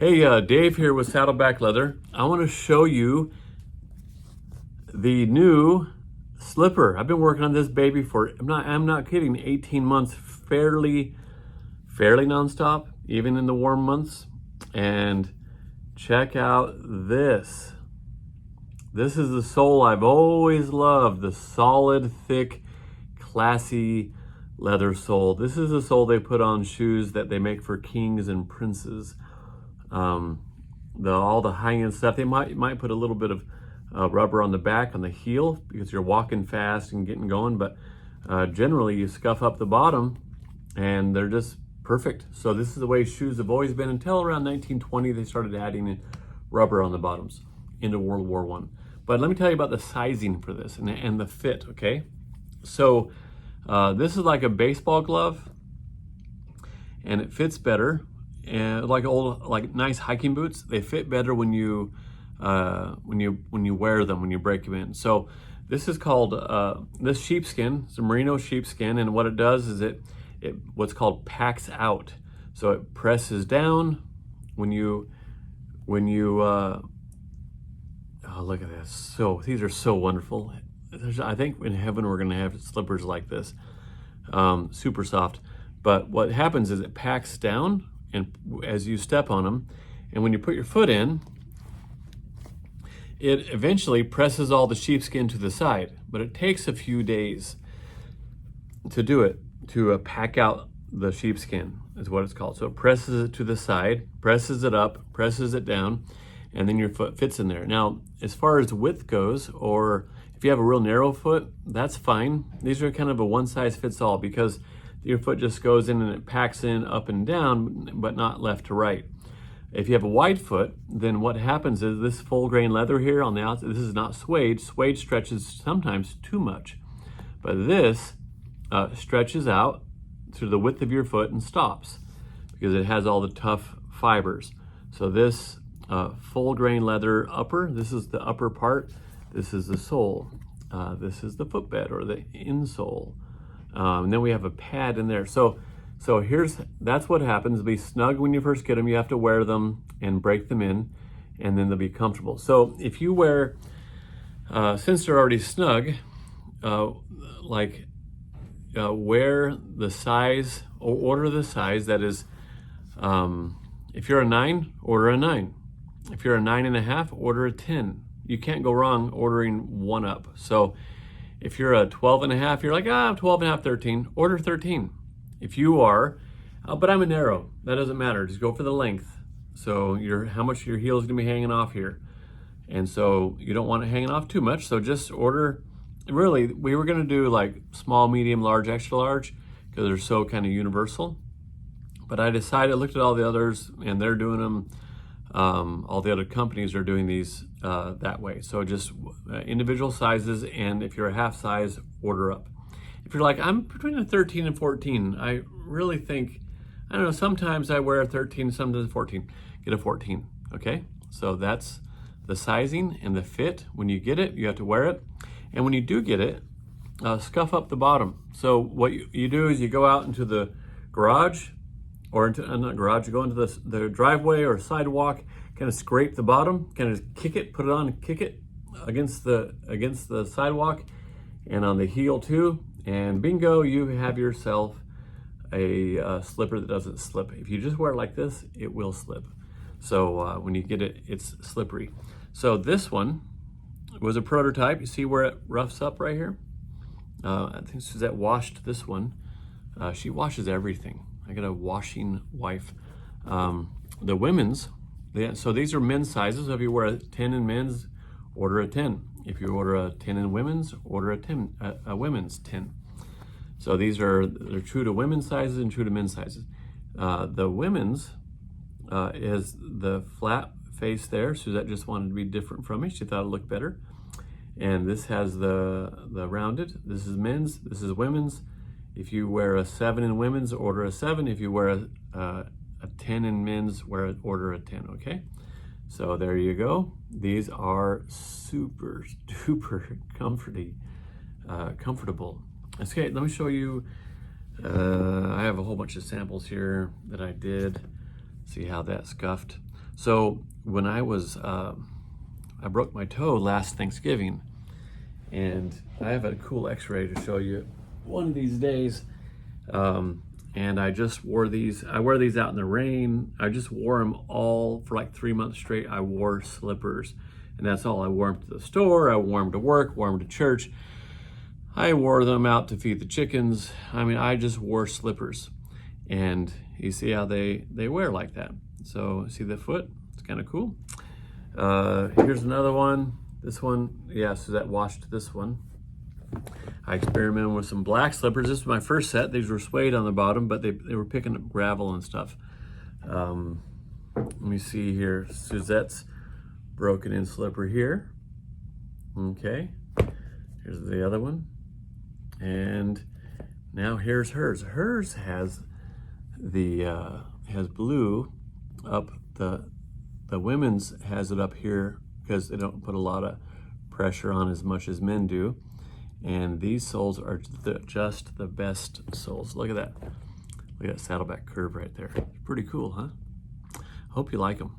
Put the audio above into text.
Hey, Dave here with Saddleback Leather. I want to show you the new slipper. I've been working on this baby for, I'm not kidding, 18 months, fairly nonstop, even in the warm months. And check out this. This is the sole I've always loved, the solid, thick, classy leather sole. This is the sole they put on shoes that they make for kings and princes. All the high-end stuff, they might put a little bit of rubber on the back, on the heel, because you're walking fast and getting going, but generally you scuff up the bottom and they're just perfect. So this is the way shoes have always been until around 1920. They started adding rubber on the bottoms into World War I. But let me tell you about the sizing for this and the fit, okay? So this is like a baseball glove, and it fits better. And like nice hiking boots, they fit better when you wear them, when you break them in. So this is called this sheepskin. It's a merino sheepskin, and what it does is it what's called packs out. So it presses down when you oh, look at this. So these are so wonderful. I think in heaven we're gonna have slippers like this, super soft. But what happens is it packs down, and as you step on them, and when you put your foot in, it eventually presses all the sheepskin to the side, but it takes a few days to do it, to pack out the sheepskin, is what it's called. So it presses it to the side, presses it up, presses it down, and then your foot fits in there. Now, as far as width goes, or if you have a real narrow foot, that's fine. These are kind of a one size fits all, because your foot just goes in and it packs in up and down, but not left to right. If you have a wide foot, then what happens is this full grain leather here on the outside, this is not suede. Suede stretches sometimes too much, but this stretches out through the width of your foot and stops because it has all the tough fibers. So this full grain leather upper, this is the upper part, this is the sole, this is the footbed or the insole. And then we have a pad in there. So that's what happens. They'll be snug when you first get them. You have to wear them and break them in, and then they'll be comfortable. So if you wear, since they're already snug, wear the size, or order the size that is, if you're a 9, order a 9. If you're a 9.5, order a 10. You can't go wrong ordering one up. So if you're a 12.5, you're like, I'm 12.5, 13, order 13. If you are, but I'm a narrow, that doesn't matter, just go for the length. So how much your heel is gonna be hanging off here. And so you don't want it hanging off too much, so just order, really, we were gonna do like small, medium, large, extra large, because they're so kind of universal. But I decided, I looked at all the others, and they're doing them, all the other companies are doing these that way. So just individual sizes, and if you're a half size, order up. If you're like, I'm between a 13 and 14, I really think, I don't know, sometimes I wear a 13, sometimes a 14, get a 14, okay? So that's the sizing and the fit. When you get it, you have to wear it. And when you do get it, scuff up the bottom. So what you do is you go out into the garage, or into, not garage, you go into the driveway or sidewalk, kind of scrape the bottom, kind of kick it, put it on, kick it against the sidewalk and on the heel too, and bingo, you have yourself a slipper that doesn't slip. If you just wear it like this, it will slip. So when you get it, it's slippery. So this one was a prototype. You see where it roughs up right here? I think Suzette washed this one. She washes everything. I got a washing wife. The women's, so these are men's sizes. So if you wear a 10 in men's, order a 10. If you order a 10 in women's, order a 10, a women's 10. So they're true to women's sizes and true to men's sizes. The women's is the flat face there. Suzette just wanted to be different from me. She thought it looked better. And this has the rounded. This is men's, this is women's. If you wear a 7 in women's, order a 7. If you wear a 10 in men's, order a 10, okay? So there you go. These are super duper comfortable. Okay, let me show you. I have a whole bunch of samples here that I did. See how that scuffed. So when I was, I broke my toe last Thanksgiving, and I have a cool x-ray to show you one of these days. And I just wore these. I wear these out in the rain. I just wore them all for like 3 months straight. I wore slippers, and that's all. I wore them to the store, I wore them to work, wore them to church. I wore them out to feed the chickens. I mean, I just wore slippers. And you see how they wear like that. So see the foot? It's kind of cool. Here's another one. This one, yeah, Suzette washed this one. I experimented with some black slippers. This was my first set. These were suede on the bottom, but they were picking up gravel and stuff. Let me see here. Suzette's broken in slipper here. Okay. Here's the other one. And now here's hers. Hers has has blue up the women's has it up here because they don't put a lot of pressure on as much as men do. And these soles are just the best soles. Look at that. Look at that saddleback curve right there. Pretty cool, huh? Hope you like them.